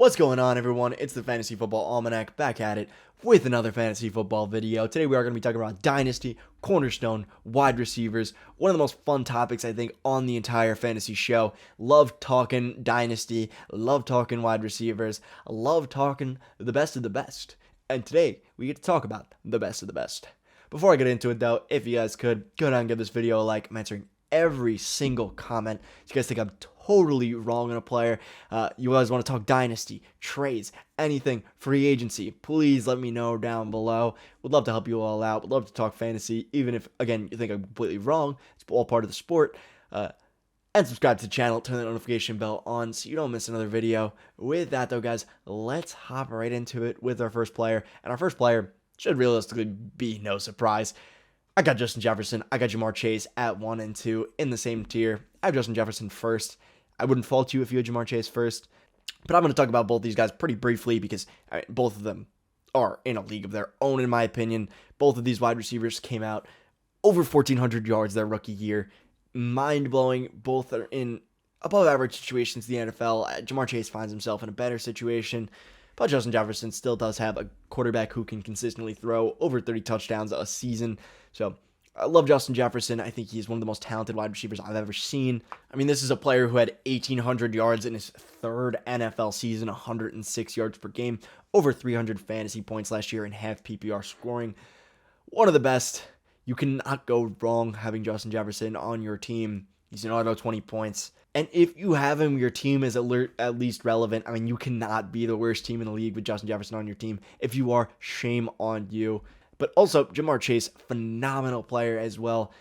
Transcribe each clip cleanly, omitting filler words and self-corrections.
What's going on, everyone? It's the Fantasy Football Almanac back at it with another fantasy football video. Today we are going to be talking about Dynasty, Cornerstone, wide receivers. One of the most fun topics, I think, on the entire fantasy show. Love talking Dynasty, love talking wide receivers, love talking the best of the best. And today we get to talk about the best of the best. Before I get into it, though, if you guys could, go down and give this video a like. I'm answering every single comment. If you guys think I'm totally wrong on a player, you guys want to talk dynasty, trades, anything, free agency, please let me know down below. Would love to help you all out. Would love to talk fantasy, even if, again, you think I'm completely wrong. It's all part of the sport. And subscribe to the channel, turn the notification bell on so you don't miss another video. With that, though, guys, let's hop right into it with our first player. And our first player should realistically be no surprise. I got Justin Jefferson. I got Ja'Marr Chase at 1 and 2 in the same tier. I have Justin Jefferson first. I wouldn't fault you if you had Ja'Marr Chase first. But I'm going to talk about both these guys pretty briefly because both of them are in a league of their own, in my opinion. Both of these wide receivers came out over 1,400 yards their rookie year. Mind-blowing. Both are in above-average situations in the NFL. Ja'Marr Chase finds himself in a better situation. But Justin Jefferson still does have a quarterback who can consistently throw over 30 touchdowns a season. So I love Justin Jefferson. I think he's one of the most talented wide receivers I've ever seen. I mean, this is a player who had 1,800 yards in his third NFL season, 106 yards per game, over 300 fantasy points last year in half PPR scoring. One of the best. You cannot go wrong having Justin Jefferson on your team. He's an auto 20 points. And if you have him, your team is at least relevant. I mean, you cannot be the worst team in the league with Justin Jefferson on your team. If you are, shame on you. But also, Ja'Marr Chase, phenomenal player as well.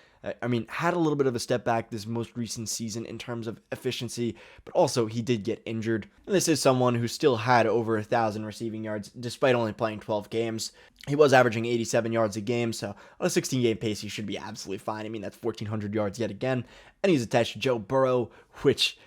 I mean, had a little bit of a step back this most recent season in terms of efficiency, but also he did get injured. And this is someone who still had over 1,000 receiving yards despite only playing 12 games. He was averaging 87 yards a game, so on a 16-game pace, he should be absolutely fine. I mean, that's 1,400 yards yet again. And he's attached to Joe Burrow, which,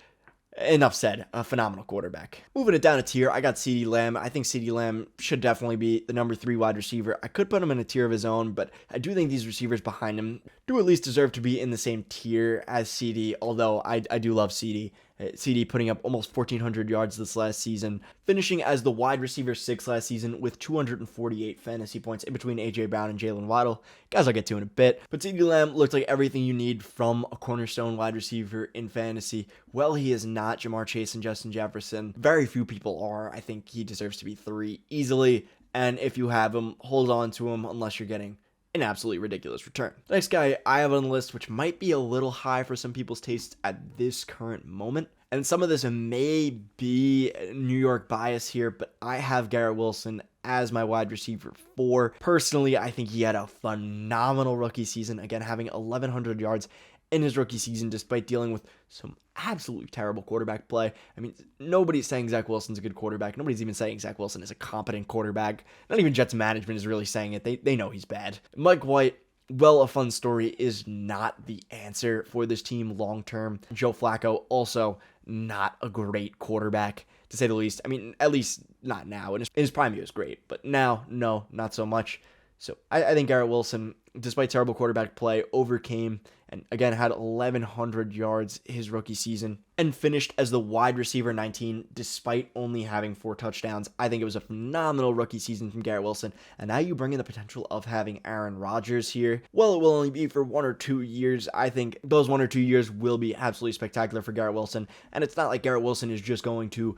enough said, a phenomenal quarterback. Moving it down a tier, I got Ceedee Lamb. I think Ceedee Lamb should definitely be the number 3 wide receiver. I could put him in a tier of his own, but I do think these receivers behind him do at least deserve to be in the same tier as Ceedee, although I do love Ceedee. Ceedee putting up almost 1,400 yards this last season, finishing as the wide receiver 6 last season with 248 fantasy points in between A.J. Brown and Jaylen Waddle. Guys, I'll get to in a bit. But Ceedee Lamb looked like everything you need from a cornerstone wide receiver in fantasy. Well, he is not Ja'Marr Chase and Justin Jefferson. Very few people are. I think he deserves to be 3 easily. And if you have him, hold on to him unless you're getting an absolutely ridiculous return. The next guy I have on the list, which might be a little high for some people's tastes at this current moment, and some of this may be New York bias here, but I have Garrett Wilson as my wide receiver 4. Personally, I think he had a phenomenal rookie season, again, having 1,100 yards in his rookie season despite dealing with some absolutely terrible quarterback play. I mean, nobody's saying Zach Wilson's a good quarterback. Nobody's even saying Zach Wilson is a competent quarterback. Not even Jets management is really saying it. They know he's bad. Mike White, well, a fun story, is not the answer for this team long term. Joe Flacco, also not a great quarterback, to say the least. I mean, at least not now. In his prime, he was great, but now, no, not so much. So I think Garrett Wilson, despite terrible quarterback play, overcame and again had 1,100 yards his rookie season and finished as the wide receiver 19 despite only having 4 touchdowns. I think it was a phenomenal rookie season from Garrett Wilson. And now you bring in the potential of having Aaron Rodgers here. Well, it will only be for 1 or 2 years. I think those 1 or 2 years will be absolutely spectacular for Garrett Wilson. And it's not like Garrett Wilson is just going to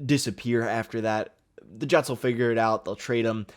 disappear after that. The Jets will figure it out. They'll trade him.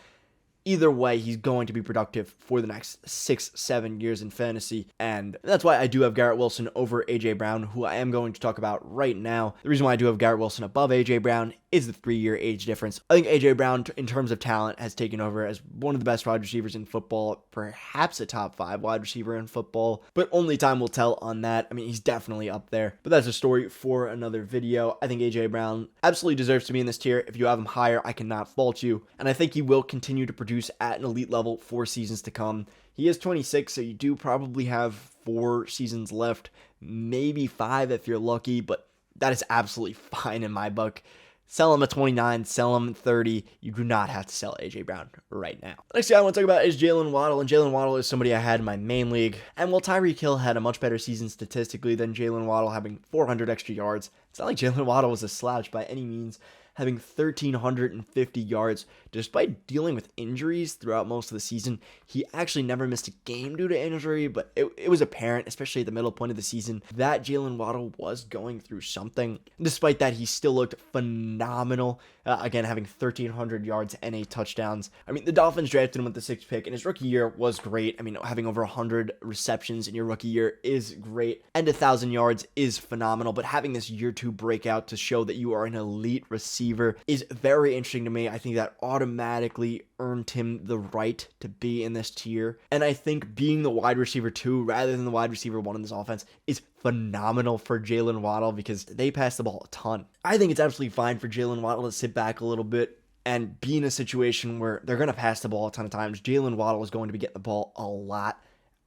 Either way, he's going to be productive for the next 6-7 years in fantasy, and that's why I do have Garrett Wilson over A.J. Brown, who I am going to talk about right now. The reason why I do have Garrett Wilson above A.J. Brown is the 3-year age difference. I think A.J. Brown, in terms of talent, has taken over as one of the best wide receivers in football, perhaps a top 5 wide receiver in football, but only time will tell on that. I mean, he's definitely up there, but that's a story for another video. I think A.J. Brown absolutely deserves to be in this tier. If you have him higher, I cannot fault you, and I think he will continue to produce at an elite level for seasons to come. He is 26, so you do probably have 4 seasons left, maybe 5 if you're lucky, but that is absolutely fine in my book. Sell him at 29, sell him at 30. You do not have to sell A.J. Brown right now. The next guy I want to talk about is Jaylen Waddle, and Jaylen Waddle is somebody I had in my main league. And while Tyreek Hill had a much better season statistically than Jaylen Waddle, having 400 extra yards, it's not like Jaylen Waddle was a slouch by any means. having 1,350 yards. Despite dealing with injuries throughout most of the season, he actually never missed a game due to injury, but it was apparent, especially at the middle point of the season, that Jaylen Waddle was going through something. Despite that, he still looked phenomenal, again, having 1,300 yards and 8 touchdowns. I mean, the Dolphins drafted him with the 6th pick, and his rookie year was great. I mean, having over 100 receptions in your rookie year is great, and 1,000 yards is phenomenal, but having this year 2 breakout to show that you are an elite receiver is very interesting to me. I think that automatically earned him the right to be in this tier, and I think being the wide receiver 2 rather than the wide receiver 1 in this offense is phenomenal for Jaylen Waddle because they pass the ball a ton. I think it's absolutely fine for Jaylen Waddle to sit back a little bit and be in a situation where they're going to pass the ball a ton of times. Jaylen Waddle is going to be getting the ball a lot.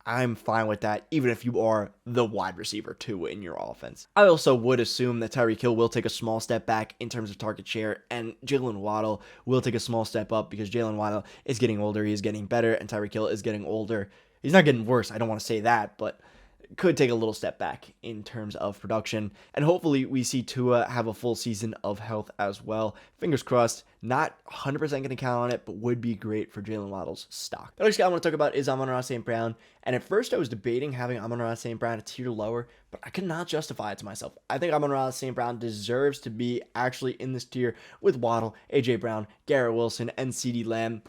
I'm fine with that, even if you are the wide receiver 2 in your offense. I also would assume that Tyreek Hill will take a small step back in terms of target share, and Jaylen Waddle will take a small step up because Jaylen Waddle is getting older, he's getting better, and Tyreek Hill is getting older. He's not getting worse, I don't want to say that, but could take a little step back in terms of production. And hopefully we see Tua have a full season of health as well. Fingers crossed. Not 100% going to count on it, but would be great for Jaylen Waddle's stock. The next guy I want to talk about is Amon-Ra St. Brown. And at first I was debating having Amon-Ra St. Brown a tier lower, but I could not justify it to myself. I think Amon-Ra St. Brown deserves to be actually in this tier with Waddle, A.J. Brown, Garrett Wilson, and Ceedee Lamb.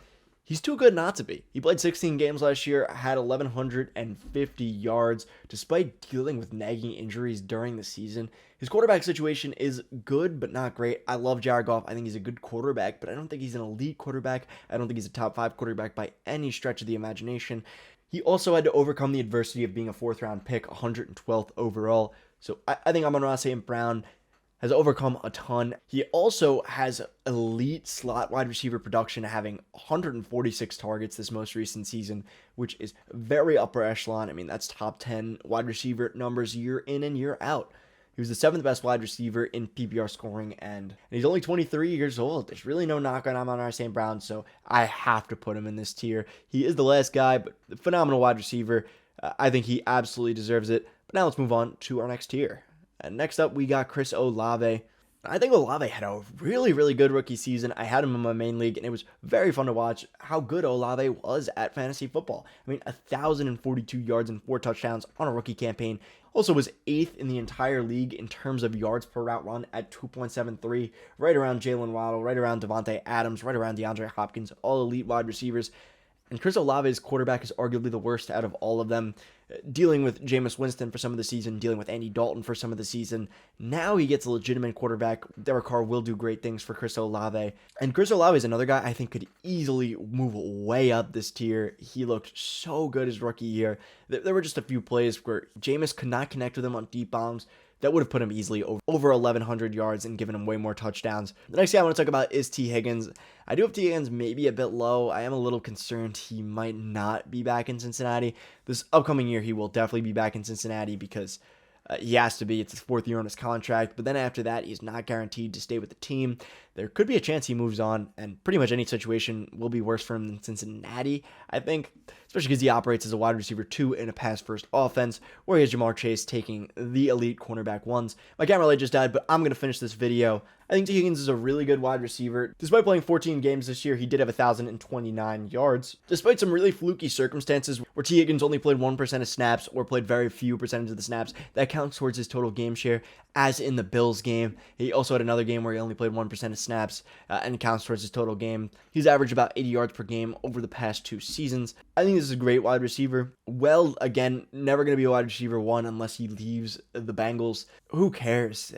He's too good not to be. He played 16 games last year, had 1,150 yards, despite dealing with nagging injuries during the season. His quarterback situation is good, but not great. I love Jared Goff. I think he's a good quarterback, but I don't think he's an elite quarterback. I don't think he's a top 5 quarterback by any stretch of the imagination. He also had to overcome the adversity of being a 4th-round pick, 112th overall. So I think Amon-Ra St. Brown has overcome a ton. He also has elite slot wide receiver production, having 146 targets this most recent season, which is very upper echelon. I mean, that's top 10 wide receiver numbers year in and year out. He was the 7th best wide receiver in PPR scoring, and he's only 23 years old. There's really no knock on Amon-Ra St. Brown, so I have to put him in this tier. He is the last guy, but phenomenal wide receiver. I think he absolutely deserves it. But now let's move on to our next tier. And next up, we got Chris Olave. I think Olave had a really, really good rookie season. I had him in my main league, and it was very fun to watch how good Olave was at fantasy football. I mean, 1,042 yards and 4 touchdowns on a rookie campaign. Also was 8th in the entire league in terms of yards per route run at 2.73, right around Jaylen Waddle, right around Davante Adams, right around DeAndre Hopkins, all elite wide receivers. And Chris Olave's quarterback is arguably the worst out of all of them, dealing with Jameis Winston for some of the season, dealing with Andy Dalton for some of the season. Now he gets a legitimate quarterback. Derek Carr will do great things for Chris Olave. And Chris Olave is another guy I think could easily move way up this tier. He looked so good his rookie year. There were just a few plays where Jameis could not connect with him on deep bombs. That would have put him easily over 1,100 yards and given him way more touchdowns. The next guy I want to talk about is T. Higgins. I do have T. Higgins maybe a bit low. I am a little concerned he might not be back in Cincinnati. This upcoming year, he will definitely be back in Cincinnati because he has to be. It's his 4th year on his contract. But then after that, he's not guaranteed to stay with the team. There could be a chance he moves on, and pretty much any situation will be worse for him than Cincinnati, I think, especially because he operates as a wide receiver 2 in a pass-first offense, where he has Jamar Chase taking the elite cornerback 1s. My camera light just died, but I'm going to finish this video. I think T. Higgins is a really good wide receiver. Despite playing 14 games this year, he did have 1,029 yards. Despite some really fluky circumstances where T. Higgins only played 1% of snaps or played very few percentage of the snaps, that counts towards his total game share, as in the Bills game. He also had another game where he only played 1% of snaps and counts towards his total game. He's averaged about 80 yards per game over the past 2 seasons. I think this is a great wide receiver. Well, again, never going to be a wide receiver 1 unless he leaves the Bengals. Who cares?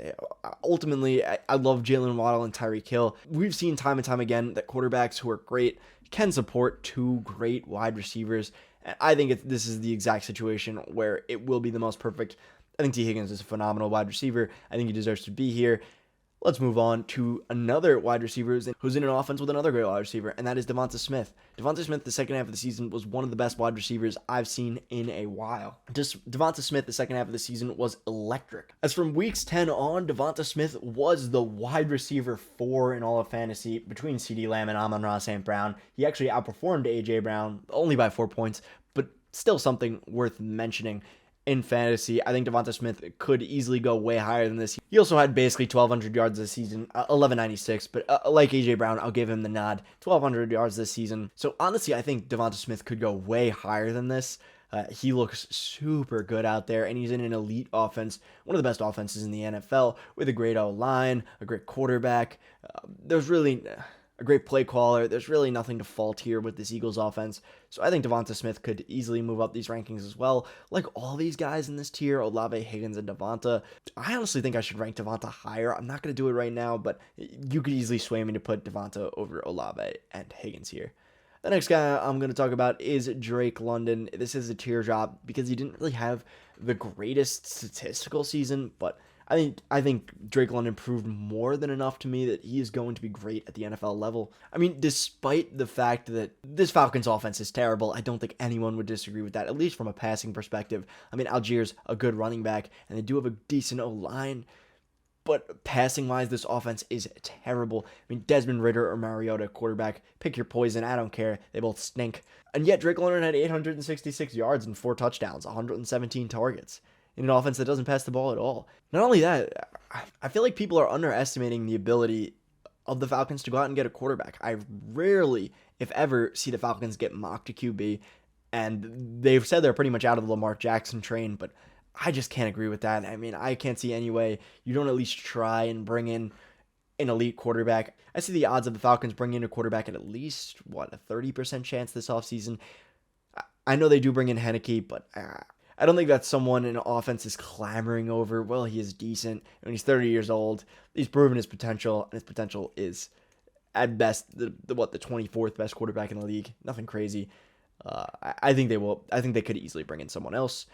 Ultimately, I love Jaylen Waddle and Tyreek Hill. We've seen time and time again that quarterbacks who are great can support 2 great wide receivers. I think this is the exact situation where it will be the most perfect. I think T. Higgins is a phenomenal wide receiver. I think he deserves to be here. Let's move on to another wide receiver who's in an offense with another great wide receiver, and that is DeVonta Smith. DeVonta Smith, the second half of the season, was one of the best wide receivers I've seen in a while. Just DeVonta Smith, the second half of the season, was electric. As from weeks 10 on, DeVonta Smith was the wide receiver 4 in all of fantasy between Ceedee Lamb and Amon-Ra St. Brown. He actually outperformed A.J. Brown only by 4 points, but still something worth mentioning. in fantasy. I think DeVonta Smith could easily go way higher than this. He also had basically 1,200 yards this season, 1,196, but like A.J. Brown, I'll give him the nod. 1,200 yards this season. So honestly, I think DeVonta Smith could go way higher than this. He looks super good out there, and he's in an elite offense, one of the best offenses in the NFL, with a great O-line, a great quarterback. There's really a great play caller. There's really nothing to fault here with this Eagles offense. So I think DeVonta Smith could easily move up these rankings as well. Like all these guys in this tier, Olave, Higgins, and DeVonta, I honestly think I should rank DeVonta higher. I'm not going to do it right now, but you could easily sway me to put DeVonta over Olave and Higgins here. The next guy I'm going to talk about is Drake London. This is a teardrop because he didn't really have the greatest statistical season, but I think Drake London proved more than enough to me that he is going to be great at the NFL level. I mean, despite the fact that this Falcons offense is terrible, I don't think anyone would disagree with that, at least from a passing perspective. I mean, Algiers a good running back, and they do have a decent O-line. But passing-wise, this offense is terrible. I mean, Desmond Ridder or Mariota, quarterback, pick your poison. I don't care. They both stink. And yet, Drake London had 866 yards and 4 touchdowns, 117 targets in an offense that doesn't pass the ball at all. Not only that, I feel like people are underestimating the ability of the Falcons to go out and get a quarterback. I rarely, if ever, see the Falcons get mocked to QB, and they've said they're pretty much out of the Lamar Jackson train, but I just can't agree with that. I mean, I can't see any way you don't at least try and bring in an elite quarterback. I see the odds of the Falcons bringing in a quarterback at least, a 30% chance this offseason. I know they do bring in Heineke, but I don't think that's someone an offense is clamoring over. Well, he is decent. When he's 30 years old, he's proven his potential, and his potential is, at best, the 24th best quarterback in the league. Nothing crazy. I think they will. I think they could easily bring in someone else.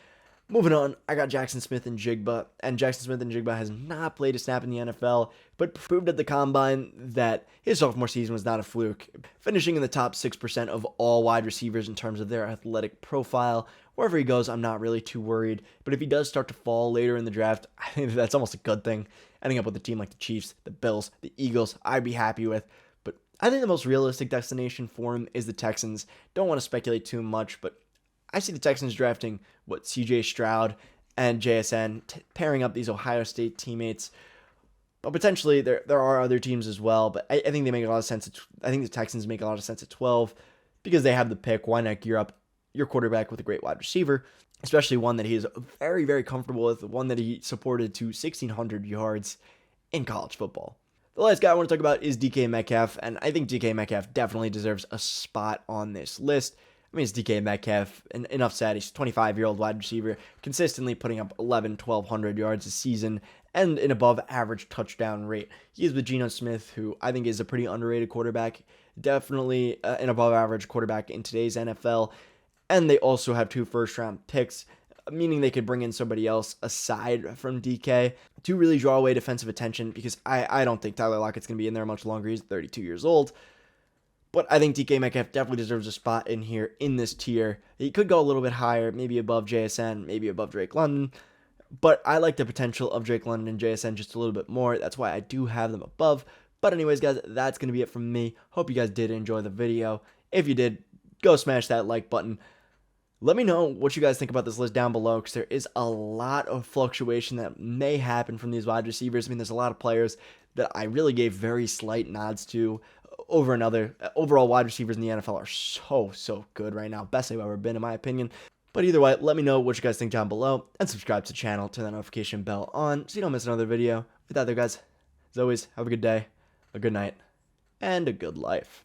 Moving on, I got Jaxon Smith-Njigba, and Jaxon Smith-Njigba has not played a snap in the NFL, but proved at the Combine that his sophomore season was not a fluke, finishing in the top 6% of all wide receivers in terms of their athletic profile. Wherever he goes, I'm not really too worried, but if he does start to fall later in the draft, I think that's almost a good thing. Ending up with a team like the Chiefs, the Bills, the Eagles, I'd be happy with, but I think the most realistic destination for him is the Texans. Don't want to speculate too much, but I see the Texans drafting, C.J. Stroud and JSN, pairing up these Ohio State teammates. But potentially, there are other teams as well. But I think they make a lot of sense. I think the Texans make a lot of sense at 12 because they have the pick. Why not gear up your quarterback with a great wide receiver, especially one that he is very, very comfortable with, one that he supported to 1,600 yards in college football. The last guy I want to talk about is DK Metcalf, and I think DK Metcalf definitely deserves a spot on this list. I mean, it's DK Metcalf, and enough said. He's a 25-year-old wide receiver, consistently putting up 1,200 yards a season and an above-average touchdown rate. He is with Geno Smith, who I think is a pretty underrated quarterback, definitely an above-average quarterback in today's NFL, and they also have 2 first-round picks, meaning they could bring in somebody else aside from DK to really draw away defensive attention, because I don't think Tyler Lockett's going to be in there much longer. He's 32 years old. But I think DK Metcalf definitely deserves a spot in here in this tier. He could go a little bit higher, maybe above JSN, maybe above Drake London. But I like the potential of Drake London and JSN just a little bit more. That's why I do have them above. But anyways, guys, that's going to be it from me. Hope you guys did enjoy the video. If you did, go smash that like button. Let me know what you guys think about this list down below, because there is a lot of fluctuation that may happen from these wide receivers. I mean, there's a lot of players that I really gave very slight nods to over another. Overall, wide receivers in the NFL are so good right now. Best they've ever been, in my opinion. But either way, let me know what you guys think down below, and subscribe to the channel, turn that notification bell on so you don't miss another video. With that, there, guys, as always, have a good day, a good night, and a good life.